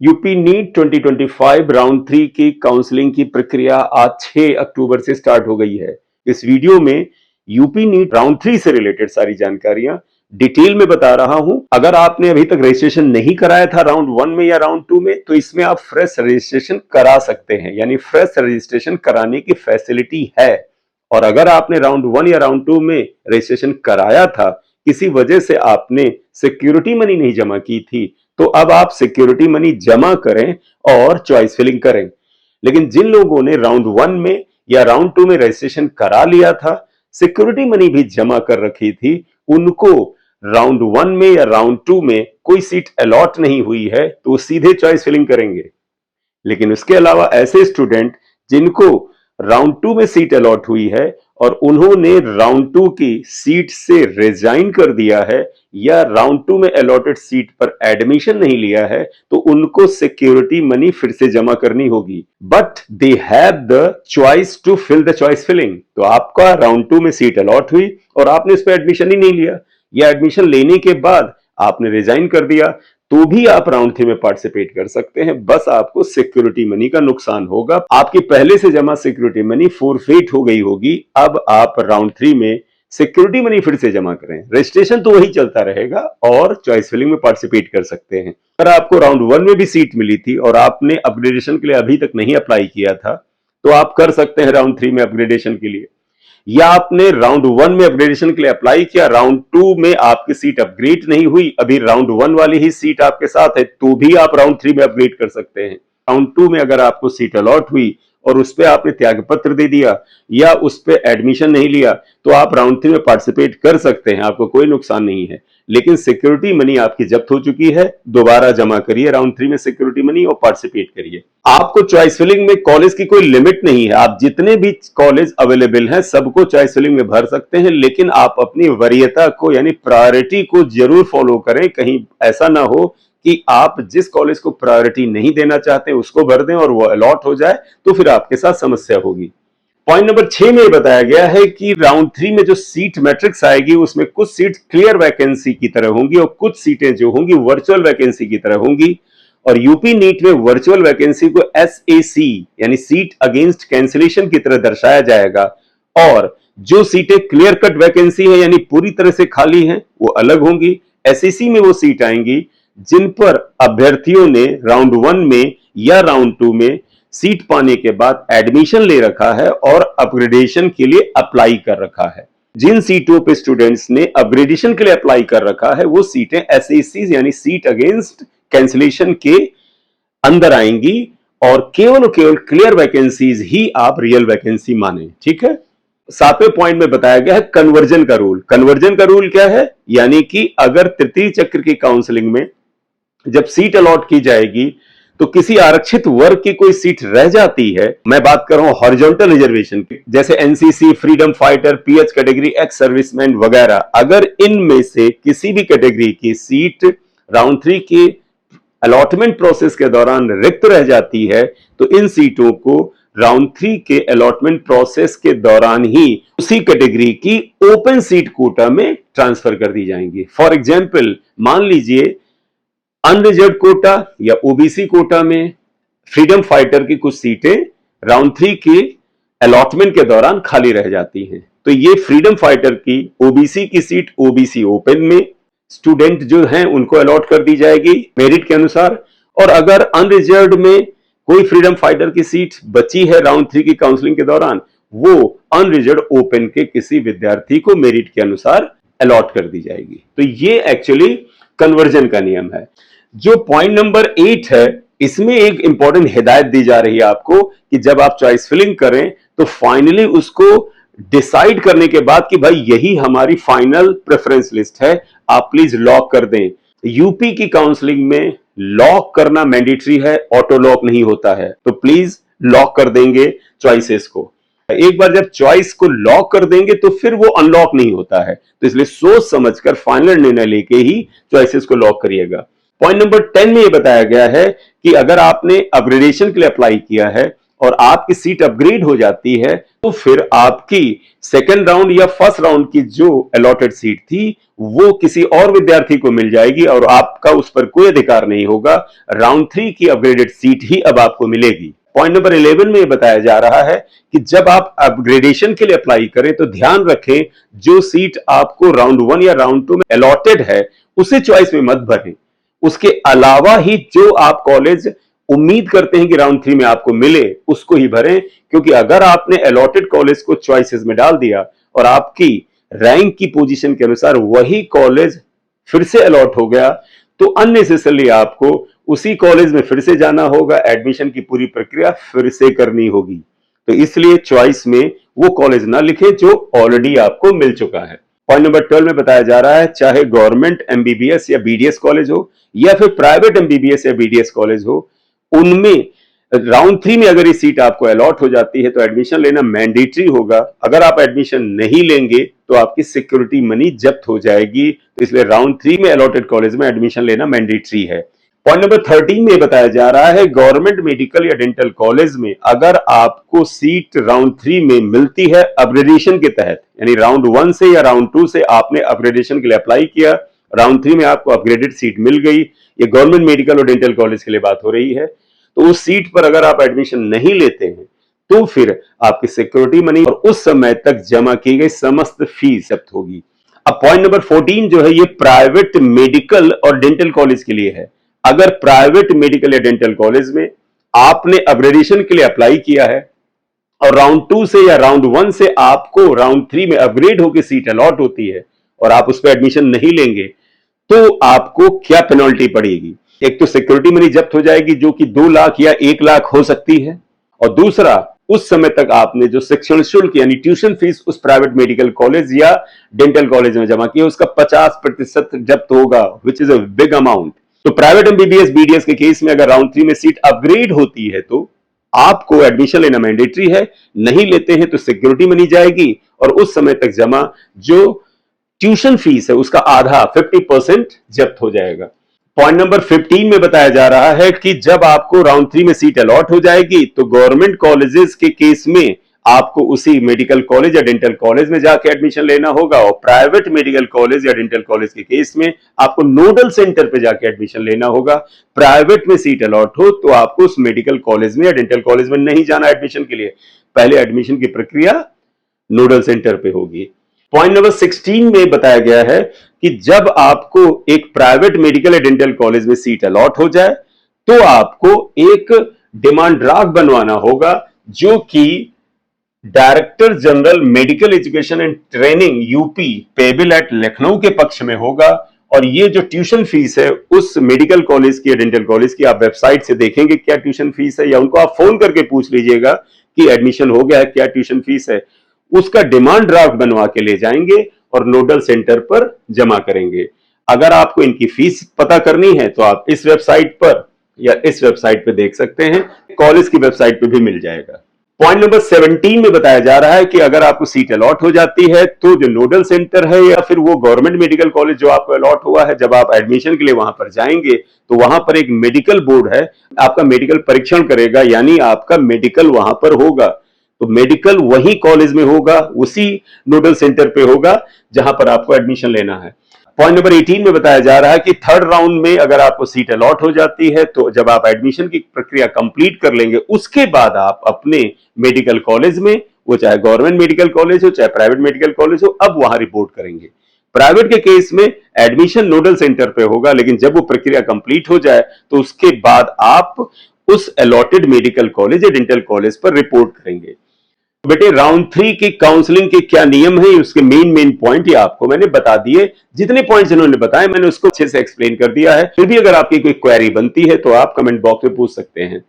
UP NEET 2025 round 3 की counselling की प्रक्रिया आज 6 अक्टूबर से स्टार्ट हो गई है। इस वीडियो में यूपी नीट राउंड 3 से रिलेटेड सारी जानकारियां डिटेल में बता रहा हूं। अगर आपने अभी तक रजिस्ट्रेशन नहीं कराया था राउंड 1 में या राउंड 2 में, तो इसमें आप फ्रेश रजिस्ट्रेशन करा सकते हैं, यानी फ्रेश रजिस्ट्रेशन कराने की फैसिलिटी है। और अगर आपने राउंड 1 या राउंड 2 में रजिस्ट्रेशन कराया था, किसी वजह से आपने सिक्योरिटी मनी नहीं जमा की थी, तो अब आप सिक्योरिटी मनी जमा करें और चॉइस फिलिंग करें। लेकिन जिन लोगों ने राउंड 1 में या राउंड 2 में रजिस्ट्रेशन करा लिया था, सिक्योरिटी मनी भी जमा कर रखी थी, उनको राउंड 1 में या राउंड 2 में कोई सीट अलॉट नहीं हुई है, तो सीधे चॉइस फिलिंग करेंगे। लेकिन उसके अलावा ऐसे स्टूडेंट जिनको राउंड 2 में सीट अलॉट हुई है और उन्होंने राउंड 2 की सीट से रिजाइन कर दिया है या राउंड 2 में अलॉटेड सीट पर एडमिशन नहीं लिया है, तो उनको सिक्योरिटी मनी फिर से जमा करनी होगी। But they have the choice to fill the choice filling. तो आपका राउंड 2 में सीट अलॉट हुई और आपने उस पर एडमिशन ही नहीं लिया, या एडमिशन लेने के बाद आपने रिजाइन कर दिया, तो भी आप राउंड 3 में पार्टिसिपेट कर सकते हैं। बस आपको सिक्योरिटी मनी का नुकसान होगा, आपकी पहले से जमा सिक्योरिटी मनी फोरफेट हो गई होगी। अब आप राउंड 3 में सिक्योरिटी मनी फिर से जमा करें, रजिस्ट्रेशन तो वही चलता रहेगा और चॉइस फिलिंग में पार्टिसिपेट कर सकते हैं। अगर आपको राउंड 1 में भी सीट मिली थी और आपने अपग्रेडेशन के लिए अभी तक नहीं अप्लाई किया था, तो आप कर सकते हैं राउंड 3 में अपग्रेडेशन के लिए। या आपने राउंड 1 में अपग्रेडेशन के लिए अप्लाई किया, राउंड 2 में आपकी सीट अपग्रेड नहीं हुई, अभी राउंड 1 वाली ही सीट आपके साथ है, तो भी आप राउंड 3 में अपग्रेड कर सकते हैं। राउंड 2 में अगर आपको सीट अलॉट हुई और उस पर आपने त्याग पत्र दे दिया या उस पर एडमिशन नहीं लिया, तो आप राउंड 3 में पार्टिसिपेट कर सकते हैं, आपको कोई नुकसान नहीं है। लेकिन सिक्योरिटी मनी आपकी जब्त हो चुकी है, दोबारा जमा करिए राउंड 3 में सिक्योरिटी मनी और पार्टिसिपेट करिए। आपको चॉइस फिलिंग में कॉलेज की कोई लिमिट नहीं है, आप जितने भी कॉलेज अवेलेबल हैं सबको चॉइस फिलिंग में भर सकते हैं। लेकिन आप अपनी वरीयता को यानी प्रायोरिटी को जरूर फॉलो करें। कहीं ऐसा ना हो कि आप जिस कॉलेज को प्रायोरिटी नहीं देना चाहते उसको भर दें और वो अलॉट हो जाए, तो फिर आपके साथ समस्या होगी। पॉइंट नंबर 6 में बताया गया है कि राउंड 3 में जो सीट मैट्रिक्स आएगी उसमें कुछ सीट क्लियर वैकेंसी की तरह होंगी और कुछ सीटें जो होंगी वर्चुअल वैकेंसी की तरह होंगी। और यूपी नीट में वर्चुअल वैकेंसी को SAC यानी सीट अगेंस्ट कैंसिलेशन की तरह दर्शाया जाएगा, और जो सीटें क्लियर कट वैकेंसी है यानी पूरी तरह से खाली हैं वो अलग होंगी। SAC में वो सीट आएंगी जिन पर अभ्यर्थियों ने राउंड 1 में या राउंड 2 में सीट पाने के बाद एडमिशन ले रखा है और अपग्रेडेशन के लिए अप्लाई कर रखा है। जिन सीटों पे स्टूडेंट्स ने अपग्रेडेशन के लिए अप्लाई कर रखा है वो सीटें SAC यानी सीट अगेंस्ट कैंसिलेशन के अंदर आएंगी, और केवल क्लियर वैकेंसीज ही आप रियल वैकेंसी माने। ठीक है। 7वें पॉइंट में बताया गया है कन्वर्जन का रूल। कन्वर्जन का रूल क्या है? यानी कि अगर तृतीय चक्र की काउंसलिंग में जब सीट अलॉट की जाएगी तो किसी आरक्षित वर्ग की कोई सीट रह जाती है, मैं बात कर रहा हूं हॉरिजॉन्टल रिजर्वेशन की, जैसे NCC, freedom fighter, PH category, ex serviceman वगैरह, अगर इनमें से किसी भी कैटेगरी की सीट राउंड 3 की अलॉटमेंट प्रोसेस के दौरान रिक्त रह जाती है, तो इन सीटों को राउंड 3 के अलॉटमेंट प्रोसेस के दौरान ही उसी कैटेगरी की ओपन सीट कोटा में ट्रांसफर कर दी जाएंगी। फॉर एग्जाम्पल, मान लीजिए अनरिजर्व कोटा या OBC कोटा में फ्रीडम फाइटर की कुछ सीटें राउंड 3 की अलॉटमेंट के दौरान खाली रह जाती हैं, तो ये फ्रीडम फाइटर की OBC की सीट OBC ओपन में स्टूडेंट जो हैं उनको अलॉट कर दी जाएगी मेरिट के अनुसार। और अगर अनरिजर्व में कोई फ्रीडम फाइटर की सीट बची है राउंड 3 की काउंसलिंग के दौरान, वो अनरिजर्व ओपन के किसी विद्यार्थी को मेरिट के अनुसार अलॉट कर दी जाएगी। तो ये एक्चुअली कन्वर्जन का नियम है। जो पॉइंट नंबर 8 है, इसमें एक इंपॉर्टेंट हिदायत दी जा रही है आपको कि जब आप चॉइस फिलिंग करें तो फाइनली उसको डिसाइड करने के बाद कि भाई यही हमारी फाइनल प्रेफरेंस लिस्ट है, आप प्लीज लॉक कर दें। यूपी की काउंसलिंग में लॉक करना मैंडेटरी है, ऑटो लॉक नहीं होता है, तो प्लीज लॉक कर देंगे चॉइसेस को। एक बार जब चॉइस को लॉक कर देंगे तो फिर वो अनलॉक नहीं होता है, तो इसलिए सोच समझकर फाइनल निर्णय लेके ही चॉइसेस को लॉक करिएगा। पॉइंट नंबर 10 में यह बताया गया है कि अगर आपने अपग्रेडेशन के लिए अप्लाई किया है और आपकी सीट अपग्रेड हो जाती है, तो फिर आपकी सेकेंड राउंड या फर्स्ट राउंड की जो अलॉटेड सीट थी वो किसी और विद्यार्थी को मिल जाएगी और आपका उस पर कोई अधिकार नहीं होगा। राउंड 3 की अपग्रेडेड सीट ही अब आपको मिलेगी। पॉइंट नंबर 11 में बताया जा रहा है कि जब आप अपग्रेडेशन के लिए अप्लाई करें तो ध्यान रखें जो सीट आपको राउंड 1 या राउंड 2 में अलॉटेड है उसे चॉइस में मत भरें। उसके अलावा ही जो आप कॉलेज उम्मीद करते हैं कि राउंड 3 में आपको मिले उसको ही भरें, क्योंकि अगर आपने अलॉटेड कॉलेज को चॉइसेस में डाल दिया और आपकी रैंक की पोजीशन के अनुसार वही कॉलेज फिर से अलॉट हो गया तो अननेसेसरली आपको उसी कॉलेज में फिर से जाना होगा, एडमिशन की पूरी प्रक्रिया फिर से करनी होगी। तो इसलिए चॉइस में वो कॉलेज ना लिखें जो ऑलरेडी आपको मिल चुका है। पॉइंट नंबर 12 में बताया जा रहा है चाहे गवर्नमेंट एमबीबीएस या बीडीएस कॉलेज हो या फिर प्राइवेट एमबीबीएस या बीडीएस कॉलेज हो, उनमें राउंड 3 में अगर ये सीट आपको अलॉट हो जाती है तो एडमिशन लेना मैंडेटरी होगा। अगर आप एडमिशन नहीं लेंगे तो आपकी सिक्योरिटी मनी जब्त हो जाएगी। तो इसलिए राउंड 3 में अलॉटेड कॉलेज में एडमिशन लेना मैंडेटरी है। पॉइंट नंबर 13 में बताया जा रहा है गवर्नमेंट मेडिकल या डेंटल कॉलेज में अगर आपको सीट राउंड 3 में मिलती है अपग्रेडेशन के तहत, यानी राउंड 1 से या राउंड 2 से आपने अपग्रेडेशन के लिए अप्लाई किया, राउंड 3 में आपको अपग्रेडेड सीट मिल गई, ये गवर्नमेंट मेडिकल और डेंटल कॉलेज के लिए बात हो रही है, तो उस सीट पर अगर आप एडमिशन नहीं लेते हैं तो फिर आपकी सिक्योरिटी मनी और उस समय तक जमा की गई समस्त फीस जब्त होगी। अब पॉइंट नंबर 14 जो है ये प्राइवेट मेडिकल और डेंटल कॉलेज के लिए है। अगर प्राइवेट मेडिकल या डेंटल कॉलेज में आपने अपग्रेडेशन के लिए अप्लाई किया है और राउंड 2 से या राउंड 1 से आपको राउंड 3 में अपग्रेड होकर सीट अलॉट होती है और आप उस पर एडमिशन नहीं लेंगे तो आपको क्या पेनल्टी पड़ेगी? एक तो सिक्योरिटी मनी जब्त हो जाएगी जो कि 2 लाख या 1 लाख हो सकती है, और दूसरा उस समय तक आपने जो शिक्षण शुल्क यानी ट्यूशन फीस उस प्राइवेट मेडिकल कॉलेज या डेंटल कॉलेज में जमा की है उसका 50% जब्त होगा, which is a big amount. तो प्राइवेट एमबीबीएस बीडीएस के केस में अगर राउंड 3 में सीट अपग्रेड होती है तो आपको एडमिशन लेना मैंडेटरी है, नहीं लेते हैं तो सिक्योरिटी मनी जाएगी और उस समय तक जमा जो ट्यूशन फीस है उसका आधा 50% जब्त हो जाएगा। पॉइंट नंबर 15 में बताया जा रहा है कि जब आपको राउंड 3 में सीट अलॉट हो जाएगी तो गवर्नमेंट कॉलेजेस के केस में आपको उसी मेडिकल कॉलेज या डेंटल कॉलेज में जाके एडमिशन लेना होगा और प्राइवेट मेडिकल कॉलेज या डेंटल कॉलेज के केस में आपको नोडल सेंटर पे जाके एडमिशन लेना होगा। प्राइवेट में सीट अलॉट हो तो आपको उस मेडिकल कॉलेज में या डेंटल कॉलेज में नहीं जाना एडमिशन के लिए, पहले एडमिशन की प्रक्रिया नोडल सेंटर पे होगी। पॉइंट नंबर 16 में बताया गया है कि जब आपको एक प्राइवेट मेडिकल या डेंटल कॉलेज में सीट अलॉट हो जाए तो आपको एक डिमांड ड्राफ्ट बनवाना होगा जो कि director general medical education and training UP payable eight Lucknow के पक्ष में होगा। और ये जो ट्यूशन फीस है उस मेडिकल कॉलेज की या डेंटल कॉलेज की आप वेबसाइट से देखेंगे क्या ट्यूशन फीस है, या उनको आप फोन करके पूछ लीजिएगा कि एडमिशन हो गया है क्या ट्यूशन फीस है, उसका डिमांड ड्राफ्ट बनवा के ले जाएंगे और नोडल सेंटर पर जमा करेंगे। अगर आपको इनकी फीस पता करनी है तो आप इस वेबसाइट पर या इस वेबसाइट पे देख सकते हैं, कॉलेज की वेबसाइट पे भी मिल जाएगा। पॉइंट नंबर 17 में बताया जा रहा है कि अगर आपको सीट अलॉट हो जाती है तो जो नोडल सेंटर है या फिर वो गवर्नमेंट मेडिकल कॉलेज जो आपको अलॉट हुआ है, जब आप एडमिशन के लिए वहां पर जाएंगे तो वहां पर एक मेडिकल बोर्ड है, आपका मेडिकल परीक्षण करेगा, यानी आपका मेडिकल वहां पर होगा। तो मेडिकल वही कॉलेज में होगा, उसी नोडल सेंटर पे होगा जहां पर आपको एडमिशन लेना है। पॉइंट नंबर 18 में बताया जा रहा है कि थर्ड राउंड में अगर आपको सीट अलॉट हो जाती है तो जब आप एडमिशन की प्रक्रिया कंप्लीट कर लेंगे उसके बाद आप अपने मेडिकल कॉलेज में, वो चाहे गवर्नमेंट मेडिकल कॉलेज हो चाहे प्राइवेट मेडिकल कॉलेज हो, अब वहां रिपोर्ट करेंगे। प्राइवेट के केस में एडमिशन नोडल सेंटर पे होगा, लेकिन जब वो प्रक्रिया कंप्लीट हो जाए तो उसके बाद आप उस अलॉटेड मेडिकल कॉलेज या डेंटल कॉलेज पर रिपोर्ट करेंगे। बेटे राउंड 3 की काउंसलिंग के क्या नियम है, उसके मेन पॉइंट ये आपको मैंने बता दिए। जितने पॉइंट्स इन्होंने बताए मैंने उसको अच्छे से एक्सप्लेन कर दिया है। फिर भी अगर आपकी कोई क्वेरी बनती है तो आप कमेंट बॉक्स में पूछ सकते हैं।